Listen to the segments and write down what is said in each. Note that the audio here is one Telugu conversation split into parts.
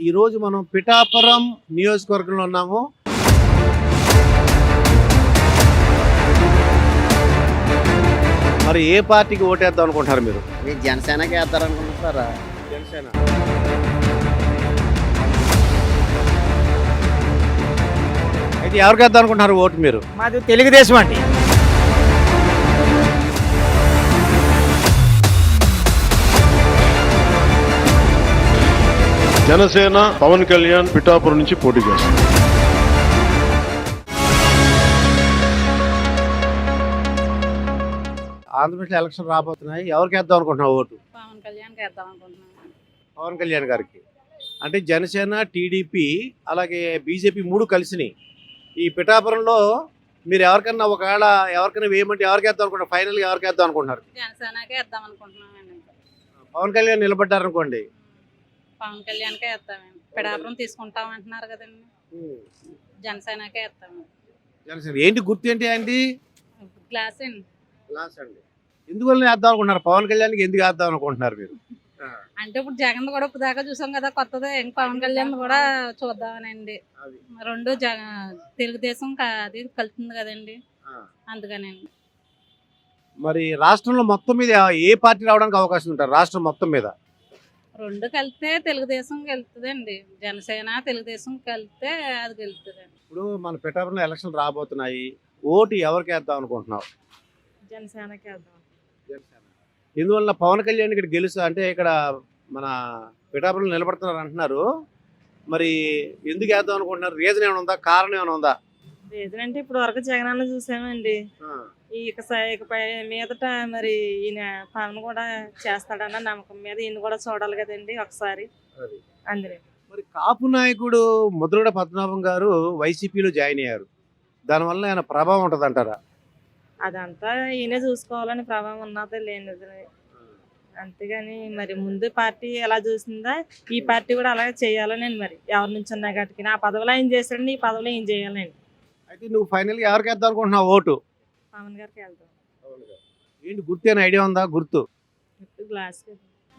ఈరోజు మనం పిఠాపురం నియోజకవర్గంలో ఉన్నాము. మరి ఏ పార్టీకి ఓటేద్దాం అనుకుంటారు మీరు? మీరు జనసేనకి వేస్తారనుకుంటున్నారా? జనసేన. అయితే ఎవరికి వేద్దాం అనుకుంటున్నారు ఓటు మీరు? మాది తెలుగుదేశం అండి. జనసేన పవన్ కళ్యాణ్ పిఠాపురం నుంచి పోటీ చేస్తారు. ఆంధ్రప్రదేశ్ ఎలక్షన్ రాబోతున్నాయి. ఎవరికి వేద్దాం అనుకుంటున్నావు ఓటు? పవన్ కళ్యాణ్కి వేద్దాం అనుకుంటున్నాను. పవన్ కళ్యాణ్ గారికి. అంటే జనసేన, టీడీపీ అలాగే బీజేపీ మూడు కలిసినాయి. ఈ పిఠాపురంలో మీరు ఎవరికన్నా ఒకవేళ ఎవరికైనా వేయమంటే ఎవరికి వేద్దాం అనుకుంటారు? ఫైనల్గా ఎవరికి వేద్దాం అనుకుంటున్నారు? జనసేనకే వేద్దాం అనుకుంటున్నామండి. పవన్ కళ్యాణ్ నిలబడ్డారనుకోండి, పవన్ కళ్యాణ్కే వేస్తామండి. పిఠాపురం తీసుకుంటాం అంటున్నారు కదండి, జనసేనకే వేస్తాము. జనసేన. ఏంటి గుర్తు ఏంటి ఆయనది? గ్లాస్ అండి. లాస్ట్ అండి. ఎందువల్ల వేద్దాం అనుకుంటున్నారు? పవన్ కళ్యాణ్కి ఎందుకు వేద్దాం అనుకుంటున్నారు మీరు? అంటే ఇప్పుడు జగన్ కూడా ఇప్పుడు దాకా చూసాం కదా, కొత్తది ఇంక పవన్ కళ్యాణ్ కూడా చూద్దామనండి. రెండు తెలుగుదేశం అది కలుతుంది కదండి, అందుకనండి. మరి రాష్ట్రంలో మొత్తం మీద ఏ పార్టీ రావడానికి అవకాశం ఉంటారు? రాష్ట్రం మొత్తం మీద రెండు కలిస్తే తెలుగుదేశం గెలుతుందండి. జనసేన తెలుగుదేశం కలిస్తే అది గెలుతుందండి. ఇప్పుడు మన పిఠాపురంలో ఎలక్షన్ రాబోతున్నాయి. ఓటు ఎవరికి వేద్దాం అనుకుంటున్నావు? జనసేనకే వేద్దాం. జనసేన. ఎందువల్ల పవన్ కళ్యాణ్ ఇక్కడ గెలుస్తా అంటే ఇక్కడ మన పిఠాపురంలో నిలబడుతున్నారు అంటున్నారు. మరి ఎందుకు వేద్దాం అనుకుంటున్నారు? రీజన్ ఏమైనా ఉందా? కారణం ఏమైనా ఉందా? రీజన్ అంటే ఇప్పుడు వరకు జగనన్న చూసామండి. ఇకపై మీదట మరి ఈయన పవన్ కూడా చేస్తాడన్న నమ్మకం మీద ఈయన కూడా చూడాలి కదండి ఒకసారి. అందులో మరి కాపు నాయకుడు ముద్రగడ పద్మనాభం గారు వైసీపీలో జాయిన్ అయ్యారు. దానివల్ల ఆయన ప్రభావం ఉంటుంది అంటారా? అదంతా ఈయనే చూసుకోవాలని ప్రభావం ఉన్నది లేనిది. అంతేగాని మరి ముందు పార్టీ ఎలా చూసిందా ఈ పార్టీ కూడా అలాగే చేయాలని మరి ఎవరి నుంచి ఉన్నా గట్టికి ఆ పదవిలో ఆయన చేశాడండి, ఈ పదవిలో ఏం చేయాలండి. అయితే నువ్వు ఫైనల్గా ఎవరికి వేద్దాం అనుకుంటున్నావు ఓటు? పవన్ గారికి వెళ్తాం. ఏంటి గుర్తు అని ఐడియా ఉందా? గుర్తు గ్లాస్.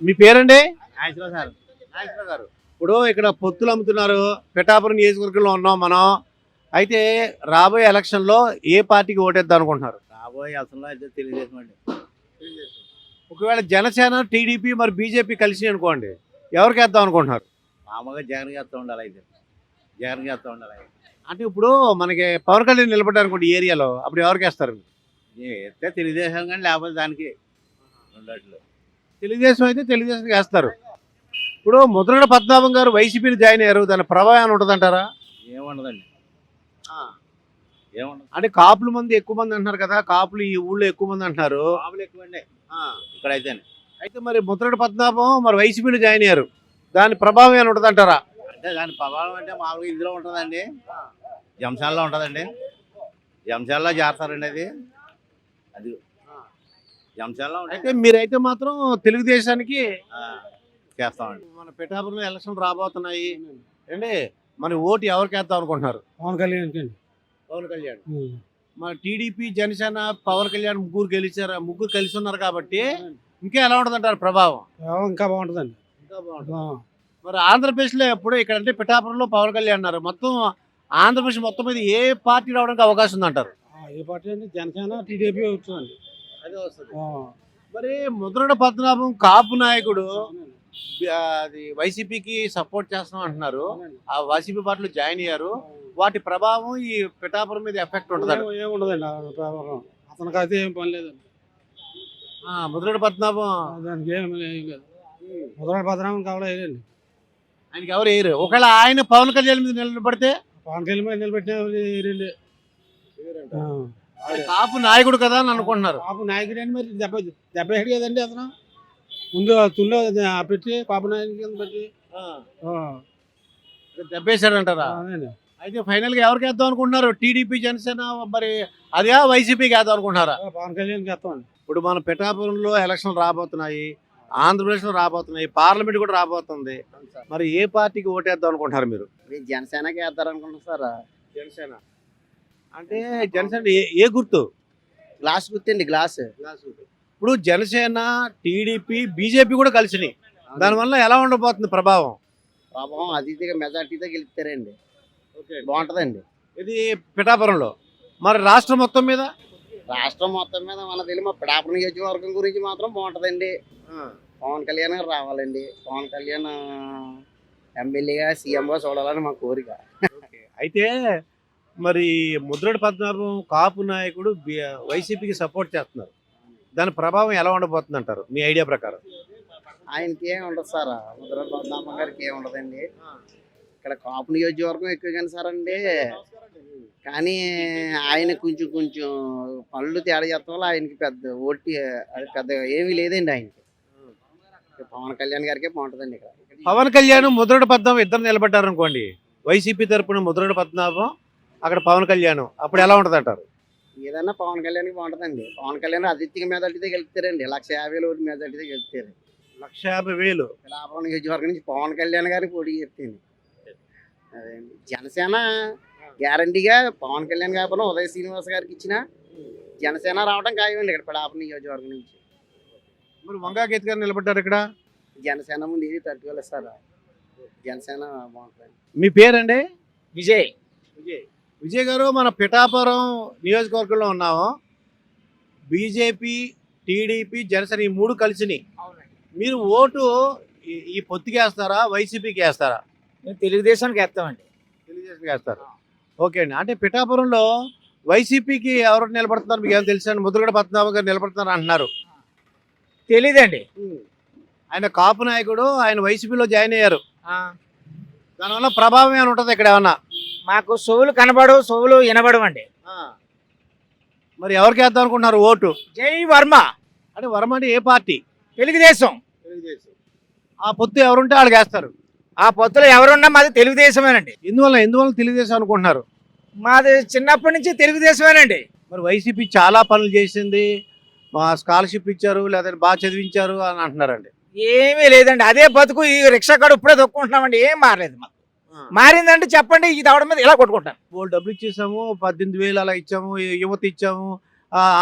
మీ పేరండి? నాగేశ్వరరావు సార్. నాగేశ్వరరావు గారు. ఇప్పుడు ఇక్కడ పొత్తులు అమ్ముతున్నారు. పిఠాపురం నియోజకవర్గంలో ఉన్నాం మనం. అయితే రాబోయే ఎలక్షన్లో ఏ పార్టీకి ఓటేద్దాం అనుకుంటున్నారు? రాబోయే అసలు అయితే తెలుగుదేశం అండి. ఒకవేళ జనసేన, టీడీపీ మరి బీజేపీ కలిసి అనుకోండి, ఎవరికి వేద్దాం అనుకుంటున్నారు? మామూలుగా జగన్ వేస్తూ ఉండాలి. అయితే జగన్ వేస్తూ ఉండాలి. అంటే ఇప్పుడు మనకి పవన్ కళ్యాణ్ నిలబడ్డారు అనుకోండి ఈ ఏరియాలో, అప్పుడు ఎవరికి వేస్తారు? వేస్తే తెలుగుదేశం కానీ లేకపోతే దానికి ఉండట్లు. తెలుగుదేశం అయితే తెలుగుదేశం వేస్తారు. ఇప్పుడు ముద్రగడ పద్మనాభం గారు వైసీపీని జాయిన్ అయ్యారు. దాని ప్రభావం ఉంటుంది అంటారా? ఏముండదండి, ఏముండదు. అంటే కాపుల మంది ఎక్కువ మంది అంటున్నారు కదా, కాపులు ఈ ఊళ్ళో ఎక్కువ మంది అంటున్నారు. మామూలు ఎక్కువండి ఇక్కడైతే. అయితే మరి ముద్రగడ పద్మనాభం మరి వైసీపీలో జాయిన్ అయ్యారు. దాని ప్రభావం ఏమైనా ఉంటుంది అంటారా? అంటే దాని ప్రభావం అంటే మామూలుగా ఇందులో ఉంటుందండి, జంశాలలో ఉంటుందండి. జంశాలలో చేస్తారండి అది జంశాలలో ఉంటాయి. అయితే మీరైతే మాత్రం తెలుగుదేశానికి చేస్తామండి. మన పిఠాపురంలో ఎలక్షన్ రాబోతున్నాయి అండి. మన ఓటు ఎవరికి వేద్దాం అనుకుంటున్నారు? పవన్ కళ్యాణ్. పవన్ కళ్యాణ్. మన టీడీపీ, జనసేన, పవన్ కళ్యాణ్ ముగ్గురు గెలిచారు. ముగ్గురు కలిసి ఉన్నారు కాబట్టి ఇంకా ఎలా ఉంటుంది అంటారు ప్రభావం? ఇంకా బాగుంటుందండి. ఇంకా బాగుంటుంది. మరి ఆంధ్రప్రదేశ్లో ఎప్పుడు ఇక్కడ అంటే పిఠాపురంలో పవన్ కళ్యాణ్ అన్నారు. మొత్తం ఆంధ్రప్రదేశ్ మొత్తం మీద ఏ పార్టీ రావడానికి అవకాశం ఉందంటారు? ఏ పార్టీ అండి? జనసేన, టీడీపీ వస్తుందండి. అదే వస్తుంది. మరి ముద్రగడ పద్మనాభం కాపు నాయకుడు అది వైసీపీకి సపోర్ట్ చేస్తాం అంటున్నారు. ఆ వైసీపీ పార్టీలో జాయిన్ అయ్యారు. వాటి ప్రభావం ఈ పిఠాపురం మీద ఎఫెక్ట్ ఉంటుంది? ఏముండదండి అతనికి అయితే ఏం పని లేదండి. ముద్రగడ పద్మనాభం దానికి ఏం లేదు. ముద్రగడ పద్మనాభం కావాలండి. ఆయనకి ఎవరు వేయరు. ఒకవేళ ఆయన పవన్ కళ్యాణ్ మీద నిలబడితే పవన్ కళ్యాణ్ మీద నిలబెట్టిన కాపు నాయకుడు కదా అని అనుకుంటున్నారు. కాపు నాయకుడు అని మరి దెబ్బ హెడ్ కదండి అతను. ముందు తుల్లో పెట్టి కాపు నాయకుడి కింద పెట్టి దెబ్బేశాడంటారా? అయితే ఫైనల్ గా ఎవరికి వేద్దాం అనుకుంటున్నారు? టీడీపీ, జనసేన మరి అదే వైసీపీకి వేద్దాం అనుకుంటున్నారా? పవన్ కళ్యాణ్కి వేస్తామండి. ఇప్పుడు మన పిఠాపురంలో ఎలక్షన్ రాబోతున్నాయి. ఆంధ్రప్రదేశ్లో రాబోతున్నాయి. పార్లమెంట్ కూడా రాబోతుంది. మరి ఏ పార్టీకి ఓటేద్దాం అనుకుంటున్నారు మీరు? మీరు జనసేనకి వేస్తారనుకుంటున్నారా? జనసేన. అంటే జనసేన ఏ గుర్తు? గ్లాస్ గుర్తండి. గ్లాస్. ఇప్పుడు జనసేన, టీడీపీ, బీజేపీ కూడా కలిసినాయి. దానివల్ల ఎలా ఉండబోతుంది ప్రభావం? ప్రభావం అతిథిగా మెజార్టీతో గెలుస్తారండి. బాగుంటుందండి. ఇది పిఠాపురంలో. మరి రాష్ట్రం మొత్తం మీద? రాష్ట్రం మొత్తం మీద మన తెలియ మా పిఠాపురం నియోజకవర్గం గురించి మాత్రం బాగుంటుందండి. పవన్ కళ్యాణ్ గారు రావాలండి. పవన్ కళ్యాణ్ ఎమ్మెల్యేగా సీఎంగా చూడాలని మా కోరిక. అయితే మరి ముద్రగడ పద్మనాభం కాపు నాయకుడు వైసీపీకి సపోర్ట్ చేస్తున్నారు. దాని ప్రభావం ఎలా ఉండబోతుంది అంటారు మీ ఐడియా ప్రకారం? ఆయనకి ఏమి ఉండదు సార్. ముద్రగడ పద్మనాభం గారికి ఏమి ఉండదండి. ఇక్కడ కాపు నియోజకవర్గం ఎక్కువగానే సార్ అండి. కానీ ఆయన కొంచెం పనులు తేడా చేస్తాం వల్ల ఆయనకి పెద్ద ఓటి అది పెద్ద ఏమీ లేదండి ఆయనకి. పవన్ కళ్యాణ్ గారికే బాగుంటుందండి. ఇక్కడ పవన్ కళ్యాణ్ ముద్రగడ పద్మనాభం ఇద్దరు నిలబడ్డారు అనుకోండి, వైసీపీ తరపున ముద్రగడ పద్మనాభం, అక్కడ పవన్ కళ్యాణ్, అప్పుడు ఎలా ఉంటుంది అంటారు? ఏదన్నా పవన్ కళ్యాణ్కి బాగుంటుందండి. పవన్ కళ్యాణ్ అతిథిగా మెజార్టీతో గెలుస్తారండి. 150,000 ఓటు మెజార్టీతో గెలుస్తారు. 150,000 పిఠాపురం నియోజకవర్గం నుంచి పవన్ కళ్యాణ్ గారికి పోటీ చేస్తుంది. అదేండి జనసేన గ్యారంటీగా పవన్ కళ్యాణ్ కాకపోయినా ఉదయ శ్రీనివాస్ గారికి ఇచ్చిన జనసేన రావడం ఖాయమండి ఇక్కడ పిఠాపురం నియోజకవర్గం నుంచి. మరి వంగా గీత గారు నిలబడ్డారు ఇక్కడ. జనసేన ముందు ఇది తట్టుకోలేదు సార్. జనసేన బాగుంటుంది. మీ పేరండి? విజయ్. విజయ్ గారు, మన పిఠాపురం నియోజకవర్గంలో ఉన్నాము. బీజేపీ, టీడీపీ, జనసేన ఈ మూడు కలిసిని. మీరు ఓటు ఈ పొత్తుకి వేస్తారా, వైసీపీకి వేస్తారా? తెలుగుదేశానికి వేస్తామండి. తెలుగుదేశంకి వేస్తారు. ఓకే అండి. అంటే పిఠాపురంలో వైసీపీకి ఎవరు నిలబడుతున్నారు మీకు ఏమైనా తెలుసా? ముద్రగడ పద్మనాభం గారు నిలబడుతున్నారు అంటున్నారు. తెలీదండి. ఆయన కాపు నాయకుడు, ఆయన వైసీపీలో జాయిన్ అయ్యారు. దానివల్ల ప్రభావం ఏమైనా ఉంటుంది ఇక్కడ ఏమన్నా? మాకు సోవులు కనబడవు, సోవులు వినబడవండి. మరి ఎవరికి వేద్దాం అనుకుంటున్నారు ఓటు? జై వర్మ. అంటే వర్మ అంటే ఏ పార్టీ? తెలుగుదేశం. ఆ పొత్తు ఎవరుంటే వాళ్ళకి వేస్తారు. ఆ పొత్తులో ఎవరున్నా మాది తెలుగుదేశమేనండి. ఎందువల్ల తెలుగుదేశం అనుకుంటున్నారు? మాది చిన్నప్పటి నుంచి తెలుగుదేశమేనండి. మరి వైసీపీ చాలా పనులు చేసింది, మా స్కాలర్షిప్ ఇచ్చారు, లేదంటే బాగా చదివించారు అని అంటున్నారండి. ఏమీ లేదండి, అదే బతుకు. ఈ రిక్షా కాడ ఇప్పుడే దొక్కుంటున్నామండి. ఏం మారలేదు మాకు. మారిందంటే చెప్పండి, ఈ దవడ మీద ఇలా కొట్టుకుంటాను. వాళ్ళు డబ్బులు ఇచ్చేసాము, 18,000 అలా ఇచ్చాము, యువత ఇచ్చాము,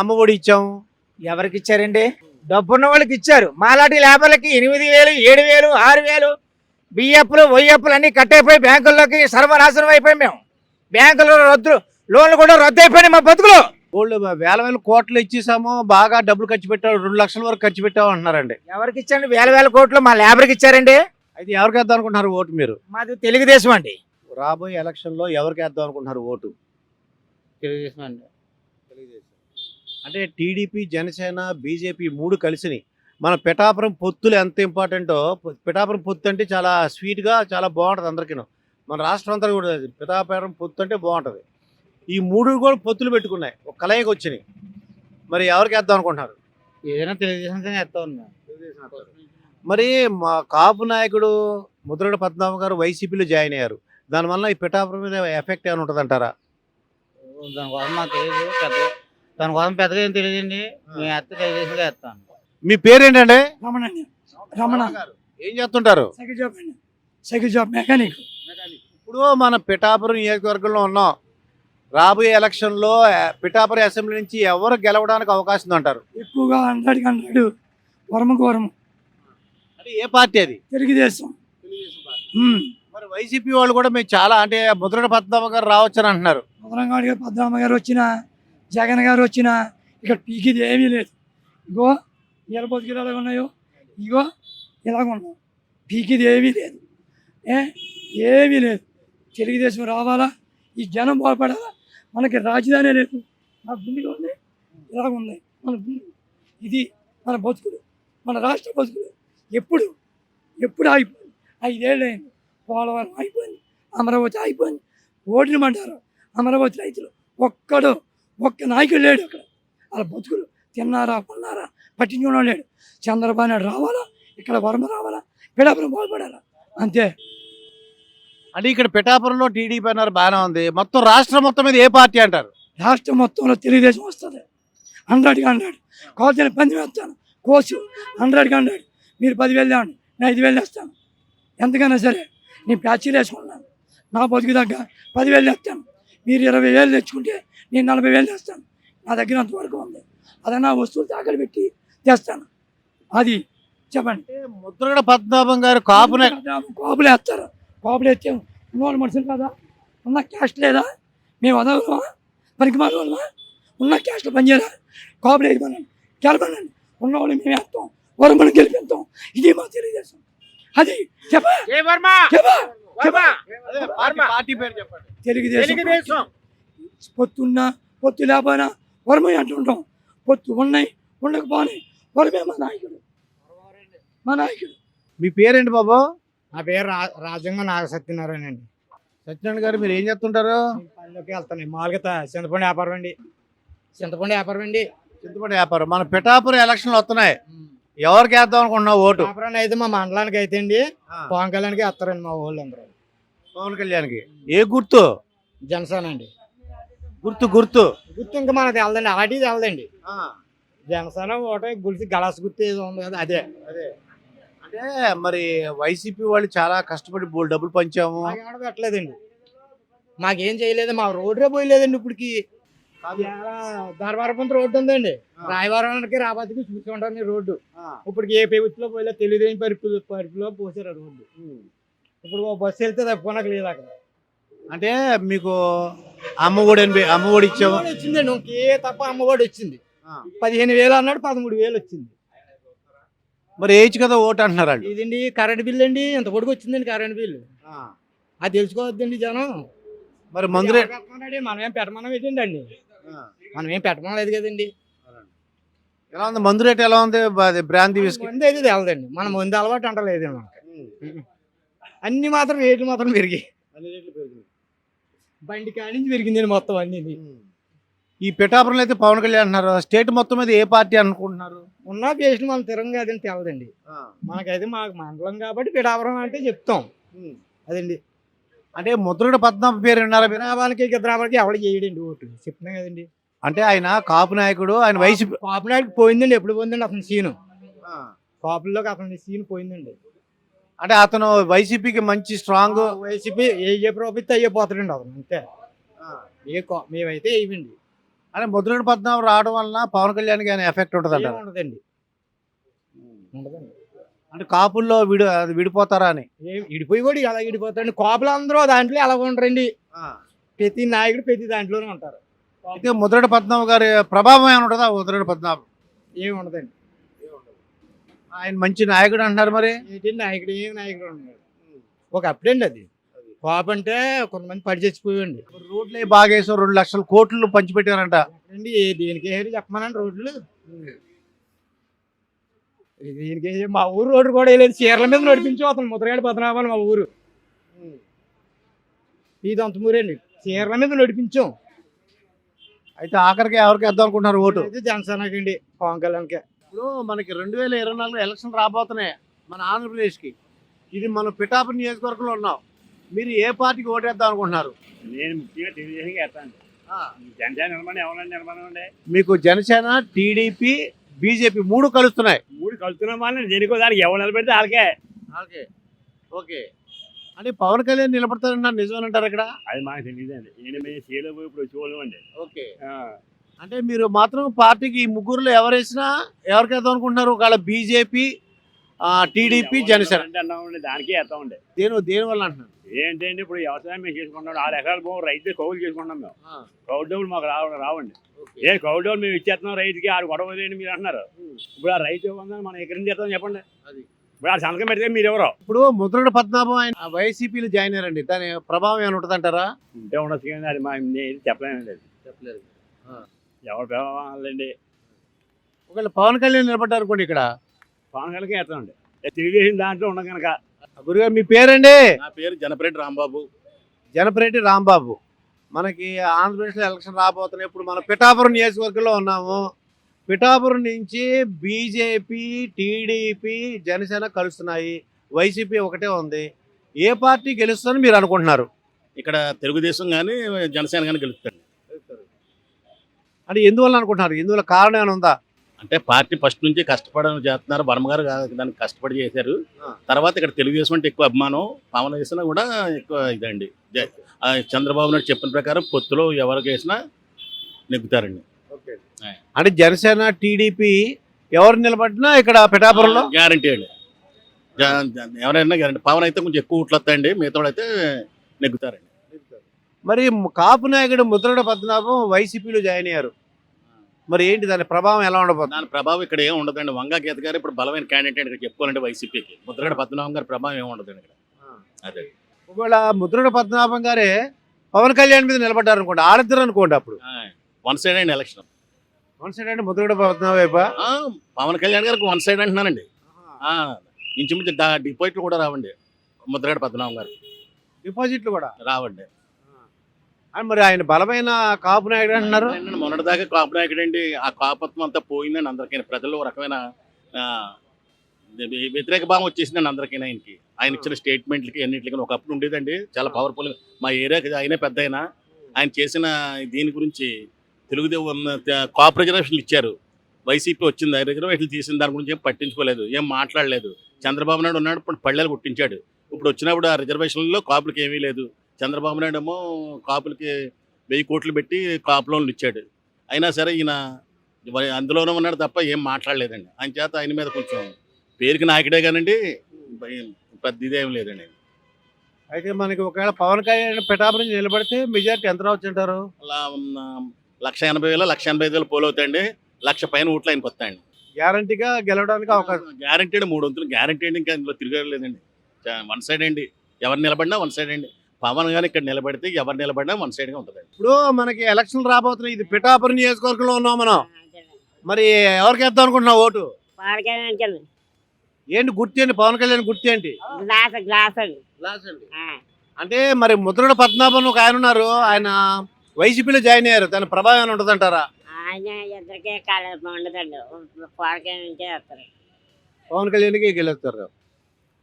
అమ్మఒడి ఇచ్చాము. ఎవరికి ఇచ్చారండి? డబ్బున్న వాళ్ళకి ఇచ్చారు. మాలాంటి లేబర్లకి 8,000, 7,000, 6,000 బియ్యప్పులు వైఎప్పులు అన్ని కట్టయిపోయి బ్యాంకుల్లోకి సర్వనాశనం అయిపోయి మేము. బ్యాంకులో లోన్లు కూడా రద్దు అయిపోయినాయి మా బతుకులు. వాళ్ళు వేల కోట్లు ఇచ్చేసాము, బాగా డబ్బులు ఖర్చు పెట్టాము, 2 లక్షల వరకు ఖర్చు పెట్టాము అంటున్నారండి. ఎవరికి ఇచ్చారండి? వేల కోట్లు మా లేబర్కి ఇచ్చారండి. అయితే ఎవరికి వేద్దాం అనుకుంటున్నారు ఓటు మీరు? మాది తెలుగుదేశం అండి. రాబోయే ఎలక్షన్లో ఎవరికి వేద్దాం అనుకుంటున్నారు ఓటు? తెలుగుదేశం అండి. అంటే టీడీపీ, జనసేన, బీజేపీ మూడు కలిసినాయి. మన పిఠాపురం పొత్తులు ఎంత ఇంపార్టెంటో, పిఠాపురం పొత్తు అంటే చాలా స్వీట్గా చాలా బాగుంటుంది అందరికీ. మన రాష్ట్రం అంతా కూడా పిఠాపురం పొత్తు అంటే బాగుంటుంది. ఈ మూడు కూడా పొత్తులు పెట్టుకున్నాయి, ఒక కలయికి వచ్చినాయి. మరి ఎవరికి వేద్దాం అనుకుంటున్నారు? ఏదైనా తెలుగుదేశం వేస్తాం. మరి మా కాపు నాయకుడు ముద్రగడ పద్మనాభం గారు వైసీపీలో జాయిన్ అయ్యారు. దానివల్ల ఈ పిఠాపురం మీద ఎఫెక్ట్ ఏమైనా ఉంటుంది అంటారా? దానికోసం మాకు తెలియదు, దానికోసం పెద్దగా ఏం తెలియదండి. మేము వేస్తే తెలుగుదేశంగా వేస్తాం. మీ పేరేంటండి? రమణ. ఏం చేస్తుంటారు? Cycle job mechanic. ఇప్పుడు మన పిఠాపురం నియోజకవర్గంలో ఉన్నాం. రాబోయే ఎలక్షన్లో పిఠాపురం అసెంబ్లీ నుంచి ఎవరు గెలవడానికి అవకాశం అంటారు? ఎక్కువగా 100 వర్మకు వరము. అంటే ఏ పార్టీ అది? తెలుగుదేశం. మరి వైసీపీ వాళ్ళు కూడా మేము చాలా అంటే ముద్రగడ పద్మనాభం గారు రావచ్చని అంటున్నారు. ముద్రగడ పద్మనాభం గారు వచ్చినా, జగన్ గారు వచ్చినా ఇక్కడ పీకిది ఏమీ లేదు. ఇగో ఇలా బతుకులు ఎలాగ ఉన్నాయో, ఇగో ఇలాగ ఉన్నాం. పీకిది ఏమీ లేదు, ఏమీ లేదు. తెలుగుదేశం రావాలా, ఈ జనం బాగుపడాలా. మనకి రాజధాని లేదు, మన గుండెలో ఉంది, ఇలాగ ఉన్నాయి మన గుండె. ఇది మన బతుకులు, మన రాష్ట్ర బతుకులు. ఎప్పుడు ఆగిపోయింది? 5 ఏళ్ళు అయింది. పోలవరం అయిపోయింది, అమరావతి అయిపోయింది, ఓడినమంటారు అమరావతి రైతులు. ఒక్క నాయకుడు లేడు అక్కడ. వాళ్ళ బతుకులు తిన్నారా, కొన్నారా పట్టించుకున్నా లేడు. చంద్రబాబు నాయుడు రావాలా, ఇక్కడ వర్మ రావాలా, పిఠాపురం బాగుపడాలా, అంతే. అంటే ఇక్కడ పిఠాపురంలో టీడీపీ అన్నారు, బాగానే ఉంది. మొత్తం రాష్ట్రం మొత్తం మీద ఏ పార్టీ అంటారు? రాష్ట్రం మొత్తంలో తెలుగుదేశం వస్తుంది. 100 కోతని పంది వేస్తాను, కోసు 100 మీరు 10,000 లేవండి, నేను 5,000 వేస్తాను. ఎంతకైనా సరే నేను ప్యాచీలు వేసుకున్నాను. నా బతుకు దగ్గర 10,000 వేస్తాను. మీరు 20,000 తెచ్చుకుంటే నేను 40,000 వేస్తాను. నా దగ్గర అంతవరకు ఉంది. అదన్నా వస్తువులు తాకలు పెట్టి తెస్తాను. అది చెప్పండి. ముద్రగడ పద్మనాభం గారు కాపులు వేస్తారు. కోపలు ఎత్తే ఉన్నవాళ్ళు మనుషులు కదా, ఉన్న క్యాస్ట్ లేదా, మేము వదలమా, పనికి మానవాళ్ళమా, ఉన్న క్యాస్ట్లో పనిచేయాలా, కోపలు వేయమనండి, గెలపనండి, ఉన్నవాళ్ళు మేము వేస్తాం, వరం మనం గెలిపిస్తాం. ఇది మా తెలుగుదేశం. అది చెప్పా పార్టీ పేరు చెప్పండి. తెలుగుదేశం. పొత్తున్నా పొత్తు లేకపోయినా వరమే అంటుంటాం. పొత్తు ఉన్నాయి ఉండకపోయి వరమే మా నాయకుడు, మా నాయకుడు. మీ పేరేంటి బాబు? నా పేరు రాజ్యంగా నాగసత్యనారాయణ అండి. సత్యనారాయణ గారు, మీరు ఏం చేస్తుంటారు? పనిలోకి వెళ్తాను. మామూలుగా చింతపండు వ్యాపారం అండి. చింతపండు వ్యాపారం. మన పిఠాపురం ఎలక్షన్లు వస్తున్నాయి, ఎవరికి వేద్దాం అనుకుంటున్నావు ఓటు? వ్యాపారాన్ని అయితే మా మండలానికి అయితే అండి పవన్ కళ్యాణ్కి వేస్తారండి మా ఊళ్ళో అందరూ. పవన్ కళ్యాణ్కి ఏ గుర్తు? జనసేన అండి. గుర్తు ఇంకా మనకు తెలదండి, అలాంటివి తెలదండి. జనసేన ఓటే గుర్తు గలాస్ గుర్తు ఏదో ఉంది కదా, అదే. అంటే మరి వైసీపీ వాళ్ళు చాలా కష్టపడి డబ్బులు పంచాము, మాకేమో పెట్టలేదండి, మాకేం చేయలేదు. మా రోడ్డే పోయలేదండి ఇప్పటికి. ధర్మారపంత రోడ్డు ఉందండి, రాయవరానికి రాబాతికి చూసుకుంటాను రోడ్డు. ఇప్పటికి ఏ ప్రభుత్వంలో పోయలేదు, తెలుగుదేశం పరిపులో పోసారు ఆ రోడ్డు. ఇప్పుడు బస్సు వెళ్తే తప్పుకోనకు లేదు అక్కడ. అంటే మీకు అమ్మఒడి ఇచ్చాము వచ్చిందండి, ఇంకే తప్ప అమ్మఒడి వచ్చింది. 15,000 అన్నాడు, 13,000 వచ్చింది. మరి ఏజ్ కదా ఓటు అంటున్నారు వాళ్ళు. ఇదండి కరెంట్ బిల్లు అండి, ఇంత పొడుగు వచ్చిందండి కరెంట్ బిల్లు. అది తెలుసుకోవద్దండి జనం. మరి మందులే మనమేం పెట్టమనం ఏంటండి అండి, మనమేం పెట్టమనం లేదు కదండి. ఎలా ఉంది మందు రేట్? ఎలా ఉంది? బ్రాంతి మంది అయితే తెలదండి, మన ముందు అలవాటు అంటలేదండి మనకి. అన్ని మాత్రం రేట్లు మాత్రం పెరిగాయి, బండి కాడి నుంచి పెరిగిందండి మొత్తం అన్ని. ఈ పిఠాపురంలో అయితే పవన్ కళ్యాణ్ అంటున్నారు, స్టేట్ మొత్తం మీద ఏ పార్టీ అనుకుంటున్నారు? ఉన్న పేషెంట్ మనం తిరంగా అదని తెలదండి మనకైతే. మాకు మండలం కాబట్టి పిఠాపురం అంటే చెప్తాం అదండి. అంటే ముద్రగడ పద్మనాభ పేరు విన్నారా? వినాబాలకి గిద్దరాబాలకి ఎవరు చేయడండి ఓటు, చెప్తున్నా కదండి. అంటే ఆయన కాపు నాయకుడు, ఆయన వైసీపీ కాపు నాయకుడు పోయిందండి, ఎప్పుడు పోయిందండి అతని సీను. కాపుల్లోకి అతని సీన్ పోయిందండి. అంటే అతను వైసీపీకి మంచి స్ట్రాంగ్. వైసీపీ ఏ ప్రభుత్వం అయ్యిపోతాడండి అతను, అంతే. మేమైతే ఇవ్వండి. అంటే ముద్రగడ పద్మనాభ రావడం వలన పవన్ కళ్యాణ్కి ఆయన ఎఫెక్ట్ ఉంటుంది అంట. ఉండదండి, ఉండదండి. అంటే కాపుల్లో విడిపోతారా అని. విడిపోయి కూడా అలా విడిపోతారండి. కాపులు అందరూ దాంట్లో ఎలా ఉండరండి, ప్రతి నాయకుడు ప్రతి దాంట్లోనే ఉంటారు. అయితే ముద్రగడ పద్మనాభ గారి ప్రభావం ఏమైనా ఉంటుందా? ముద్రగడ పద్మనాభ ఏమి ఉండదండి, ఆయన మంచి నాయకుడు అంటున్నారు. మరి ఏంటండి నాయకుడు, ఏమి నాయకుడు ఉన్నాడు ఒక అప్పుడండి. అది కాపు అంటే కొంతమంది పడి చచ్చిపోయండి. రోడ్లు బాగా వేసాం, 2 లక్షల కోట్లు పంచిపెట్టారంట. అండి దేనికి చెప్పమనండి రోడ్లు, దీనికి మా ఊరు రోడ్డు కూడా వేయలేదు, చీరల మీద నడిపించాం అతను ముద్రగడ పద్మనాభాలు. మా ఊరు ఇది అంతమూరండి, చీరల మీద నడిపించాం. అయితే ఆఖరికి ఎవరికి వేద్దాం అనుకుంటున్నారు ఓటు? జనసేనకి అండి, పవన్ కళ్యాణ్కి. ఇప్పుడు మనకి 2024 ఎలక్షన్ రాబోతున్నాయి మన ఆంధ్రప్రదేశ్కి. ఇది మనం పిఠాపురం నియోజకవర్గంలో ఉన్నాం. మీరు ఏ పార్టీకి ఓటేద్దాం అనుకుంటున్నారు? నేను ముఖ్యంగా తెలుగుదేశంకి వేస్తాను. జనసేన నిర్మాణం ఎవరైనా నిర్మాణం అండి. మీకు జనసేన, టీడీపీ, బీజేపీ 3 కలుస్తున్నాయి. 3 కలుస్తున్నాం వాళ్ళని దేనికో దానికి ఎవరు నిలబెడితే వాళ్ళకే. ఓకే. అంటే పవన్ కళ్యాణ్ నిలబడతారన్నారు, నిజమేనంటారు ఇక్కడ? అది మాకు తెలియదండి, నేను మేము చేయలో పోయి ఇప్పుడు వచ్చేవాళ్ళం అండి. ఓకే. అంటే మీరు మాత్రం పార్టీకి ఈ ముగ్గురులో ఎవరేసినా ఎవరికి వేద్దాం అనుకుంటున్నారు? ఒకవేళ బీజేపీ, టీడీపీ, జనసేన అంటే అన్నామండి, దానికే వేస్తామండి. దేని వల్ల అంటున్నారు? ఏంటంటే ఇప్పుడు వ్యవసాయం మేము చేసుకుంటాం, 6 ఎకరాల భూమి రైతు కౌలు చేసుకుంటాం మేము. కౌలు డబ్బులు మాకు రావండి. కౌలు డబ్బులు మేము ఇచ్చేస్తున్నాం రైతుకి, ఆడు గొడవ లేని మీరు అంటున్నారు. ఇప్పుడు ఆ రైతు ఇవ్వకుండా మనం ఎక్కడి నుంచి చేస్తాం చెప్పండి. ఇప్పుడు ఆ సంతకం పెడితే మీరు ఎవరో. ఇప్పుడు ముద్రగడ పద్మనాభం ఆయన వైసీపీలో జాయిన్ అయ్యారండి, దాని ప్రభావం ఏమైనా ఉంటుంది అంటారా? ఉంటే ఉండొచ్చు కానీ అది నేను చెప్పలేనండి. ఎవరు ప్రభావం అండి. ఒకవేళ పవన్ కళ్యాణ్ నిలబడ్డారు అనుకోండి, ఇక్కడ పవన్ కళ్యాణ్కి వేస్తామండి. తెలుగుదేశం దాంట్లో ఉండదు కనుక. గురుగారు మీ పేరండి? నా పేరు జనపరెడ్డి రాంబాబు. జనపరెడ్డి రాంబాబు. మనకి ఆంధ్రప్రదేశ్లో ఎలక్షన్ రాబోతున్నాయి. ఇప్పుడు మన పిఠాపురం నియోజకవర్గంలో ఉన్నాము. పిఠాపురం నుంచి బీజేపీ, టీడీపీ, జనసేన కలుస్తున్నాయి, వైసీపీ ఒకటే ఉంది. ఏ పార్టీ గెలుస్తుందని మీరు అనుకుంటున్నారు? ఇక్కడ తెలుగుదేశం కానీ జనసేన కానీ గెలుస్తారు. అంటే ఎందువల్ల అనుకుంటున్నారు? ఎందువల్ల కారణం ఏమైనా ఉందా? అంటే పార్టీ ఫస్ట్ నుంచి కష్టపడని చేస్తున్నారు. వర్మ గారు దానికి కష్టపడి చేశారు. తర్వాత ఇక్కడ తెలుగుదేశం అంటే ఎక్కువ అభిమానం, పవన్ వేసినా కూడా ఎక్కువ ఇదండి. చంద్రబాబు నాయుడు చెప్పిన ప్రకారం పొత్తులో ఎవరికి వేసినా నెగ్గుతారండి. అంటే జనసేన, టీడీపీ ఎవరు నిలబడినా ఇక్కడ పిఠాపురంలో గ్యారంటీ అండి. ఎవరైనా గ్యారంటీ. పవన్ అయితే కొంచెం ఎక్కువ ఓట్లు వస్తాయండి, మిగతా వాళ్ళు అయితే నెగ్గుతారండి. మరి కాపు నాయకుడు ముద్రగడ పద్మనాభం వైసీపీలో జాయిన్ అయ్యారు. మరి ఏంటి దాని ప్రభావం ఎలా ఉండబోతుంది? దాని ప్రభావం ఇక్కడ ఏం ఉండదండి. వంగా గీత గారు ఇప్పుడు బలమైన క్యాండిడేట్ ఇక్కడ చెప్పుకోవాలంటే వైసీపీకి. ముద్రగడ పద్మనాభం గారి ప్రభావం ఏమి ఉండదండి ఇక్కడ. అదే ఒకవేళ ముద్రగడ పద్మనాభం గారే పవన్ కళ్యాణ్ మీద నిలబడ్డారు అనుకోండి, ఆడతారు అనుకోండి, అప్పుడు వన్ సైడ్ అండి ఎలక్షన్. వన్ సైడ్ అంటే ముద్రగడ పద్మనాభం వైపా? పవన్ కళ్యాణ్ గారికి వన్ సైడ్ అంటున్నానండి. ఇంచుమించు డిపాజిట్లు కూడా రావండి ముద్రగడ పద్మనాభం గారు. డిపాజిట్లు కూడా రావండి. మరి ఆయన బలమైన కాపు నాయకుడు అంటున్నారు. మొన్నటిదాకా కాపు నాయకుడు అండి. ఆ కాపత్వం అంతా పోయిందండి అందరికీ. ప్రజల్లో ఒక రకమైన వ్యతిరేక భావం వచ్చేసిందండి అందరికీ. ఆయన ఇచ్చిన స్టేట్మెంట్లకి అన్నింటికి ఒకప్పుడు ఉండేదండి చాలా పవర్ఫుల్. మా ఏరియాకి ఆయనే పెద్ద ఆయన చేసిన దీని గురించి తెలుగుదేశం కాపు రిజర్వేషన్లు ఇచ్చారు. వైసీపీ వచ్చింది, రిజర్వేషన్లు తీసిన దాని గురించి ఏం పట్టించుకోలేదు, ఏం మాట్లాడలేదు. చంద్రబాబు నాయుడు ఉన్నాడు, ఇప్పుడు పళ్ళెలు పుట్టించాడు. ఇప్పుడు వచ్చినప్పుడు ఆ రిజర్వేషన్లో కాపులకి ఏమీ లేదు. చంద్రబాబు నాయుడు ఏమో కాపులకి 1000 కోట్లు పెట్టి కాపు లోన్లు ఇచ్చాడు. అయినా సరే ఈయన అందులోనే ఉన్నాడు తప్ప ఏం మాట్లాడలేదండి. ఆయన చేత ఆయన మీద కొంచెం పేరుకి నాయకుడే కానండి, పెద్ద ఇదేం లేదండి. అయితే మనకి ఒకవేళ పవన్ కళ్యాణ్ పిఠాపురం నుంచి నిలబడితే మెజారిటీ ఎంత రావచ్చు అంటారు? అలా 1,80,000 1,85,000 పోల్ అవుతాయండి. 1,00,000 పైన ఓట్లు ఆయనకు వస్తాయండి. గ్యారంటీగా గెలవడానికి అవకాశం గ్యారంటీడ్ 3 వంతులు గ్యారంటీ అండి. ఇంకా ఇందులో తిరగలేదండి. వన్ సైడ్ అండి. ఎవరు నిలబడినా వన్ సైడ్ అండి. పవన్ గారు ఇక్కడ నిలబడితే ఎవరు నిలబడినా వన్ సైడ్ గా ఉంటుందండి. ఇప్పుడు మనకి ఎలక్షన్ రాబోతున్నాయి. ఇది పిఠాపురం నియోజకవర్గంలో ఉన్నాం మనం. మరి ఎవరికి వేద్దాం అనుకుంటున్నావు ఓటు? ఏంటి గుర్తు ఏంటి? పవన్ కళ్యాణ్ గుర్తు ఏంటి? గ్లాస్ అండి. గ్లాస్ అండి. అంటే మరి ముద్రగడ పద్మనాభం ఒక ఆయన ఉన్నారు, ఆయన వైసీపీలో జాయిన్ అయ్యారు. దాని ప్రభావం ఏమైనా ఉంటుందంటారా? ఆయన ఇద్దరికే కాలేదు ఉండదండి. పాడకే నుంచే వస్తారు. పవన్ కళ్యాణ్కి గెలుస్తారు.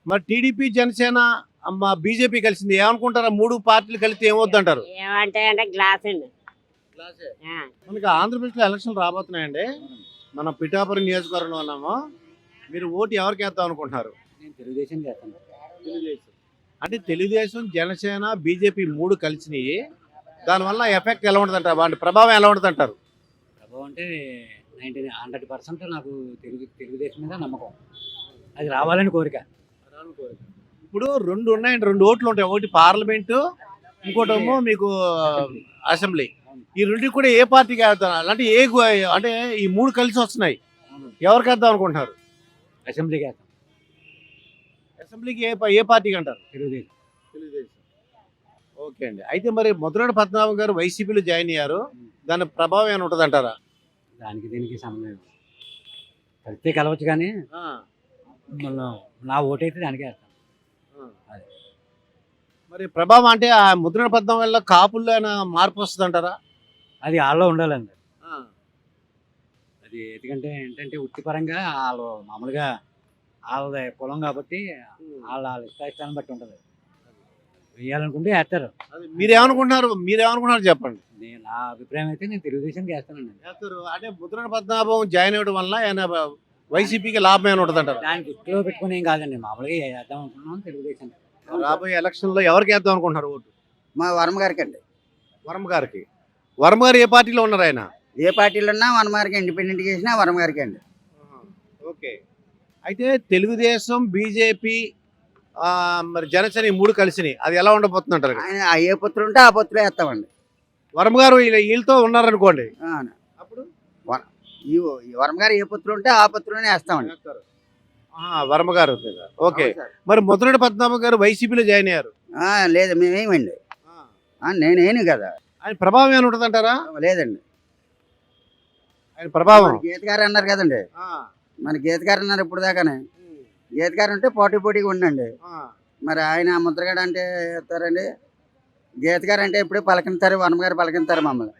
మరి టీడీపీ, జనసేన, బీజేపీ కలిసింది, ఏమనుకుంటారా? 3 పార్టీలు కలిస్తే ఏమవుద్దంటారు? ఏమంటే అంటే గ్లాస్ అండి. మనకి ఆంధ్రప్రదేశ్లో ఎలక్షన్ రాబోతున్నాయండి. మనం పిఠాపురం నియోజకవర్గంలో ఉన్నాము. మీరు ఓటు ఎవరికి వేద్దాం అనుకుంటున్నారు? నేను తెలుగుదేశం చేస్తాను. తెలుగుదేశం అంటే తెలుగుదేశం, జనసేన, బీజేపీ 3 కలిసినాయి. దానివల్ల ఎఫెక్ట్ ఎలా ఉంటుంది అంటారు? వాటి ప్రభావం ఎలా ఉంటుంది అంటారు? ప్రభావం అంటే 100% నాకు తెలుగుదేశం మీద నమ్మకం. అది రావాలని కోరిక. ఇప్పుడు 2 ఉన్నాయండి, 2 ఓట్లు ఉంటాయి. ఒకటి పార్లమెంటు, ఇంకోటేమో మీకు అసెంబ్లీ. ఈ 2 కూడా ఏ పార్టీకి వేద్దాం అంటే అంటే ఈ 3 కలిసి వస్తున్నాయి. ఎవరికి వేద్దాం అనుకుంటున్నారు? అసెంబ్లీకి వేస్తాం. అసెంబ్లీకి ఏ పార్టీకి అంటారు? తెలుగుదేశం. ఓకే అండి. అయితే మరి ముద్రగడ పద్మనాభం గారు వైసీపీలో జాయిన్ అయ్యారు. దాని ప్రభావం ఏమైనా ఉంటుంది అంటారా? దానికి దీనికి సంబంధం కలిస్తే కలవచ్చు, కానీ నా ఓటు అయితే దానికే వేస్తాను. మరి ప్రభావం అంటే ఆ ముద్రగడ పద్మనాభం వల్ల కాపుల్లో అయినా మార్పు వస్తుంది అంటారా? అది వాళ్ళలో ఉండాలండి. అది ఎందుకంటే ఏంటంటే వృత్తిపరంగా వాళ్ళు మామూలుగా వాళ్ళ కులం కాబట్టి వాళ్ళ ఇష్టాయిష్టాన్ని బట్టి ఉంటుంది. వేయాలనుకుంటే వేస్తారు. మీరేమనుకుంటున్నారు చెప్పండి. నా అభిప్రాయం అయితే నేను తెలుగుదేశానికి వేస్తానండి. వేస్తారు అంటే ముద్రగడ పద్మనాభం జాయిన్ అవ్వడం వల్ల ఆయన వైసీపీకి లాభం ఏమైనా ఉంటుంది అంటారు? దాన్ని దృష్టిలో పెట్టుకుని ఏం కాదండి, మామూలుగా వేద్దాం అనుకున్నాం తెలుగుదేశం. రాబోయే ఎలక్షన్ లో ఎవరికి వేద్దాం అనుకుంటున్నారు ఓటు? మా వర్మ గారికి అండి. వర్మ గారికి. వర్మ గారు ఏ పార్టీలో ఉన్నారు? ఆయన ఏ పార్టీలో ఉన్నా వర్మ గారికి, ఇండిపెండెంట్ చేసినా వర్మ గారికి అండి. ఓకే. అయితే తెలుగుదేశం, బీజేపీ, మరి జనసేన ఈ 3 కలిసినాయి. అది ఎలా ఉండబోతుంది అంటారు? ఆయన ఏ పొత్తులు ఉంటే ఆ పొత్తులో వేస్తామండి. వర్మ గారు వీళ్ళతో ఉన్నారనుకోండి, అప్పుడు ఈ వర్మ గారు ఏ పొత్తులు ఉంటే ఆ పొత్తులోనే వేస్తామండి. వర్మ గారు. ఓకే. మరి ముద్రగడ పద్మనాభం గారు వైసీపీలో జాయిన్ అయ్యారు. లేదు, మేమేమండి. నేనేను కదా. ఆయన ప్రభావం ఏమైనా ఉంటుంది అంటారా? లేదండి. ఆయన ప్రభావం గీత గారు అన్నారు కదండి, మన గీత గారు అన్నారు ఇప్పుడు దాకానే. గీత గారు ఉంటే పోటీగా ఉండండి. మరి ఆయన ముద్రగడ అంటే వేస్తారండి. గీత గారు అంటే ఎప్పుడూ పలకింతారు, వర్మ గారు పలకింతారు మమ్మల్ని.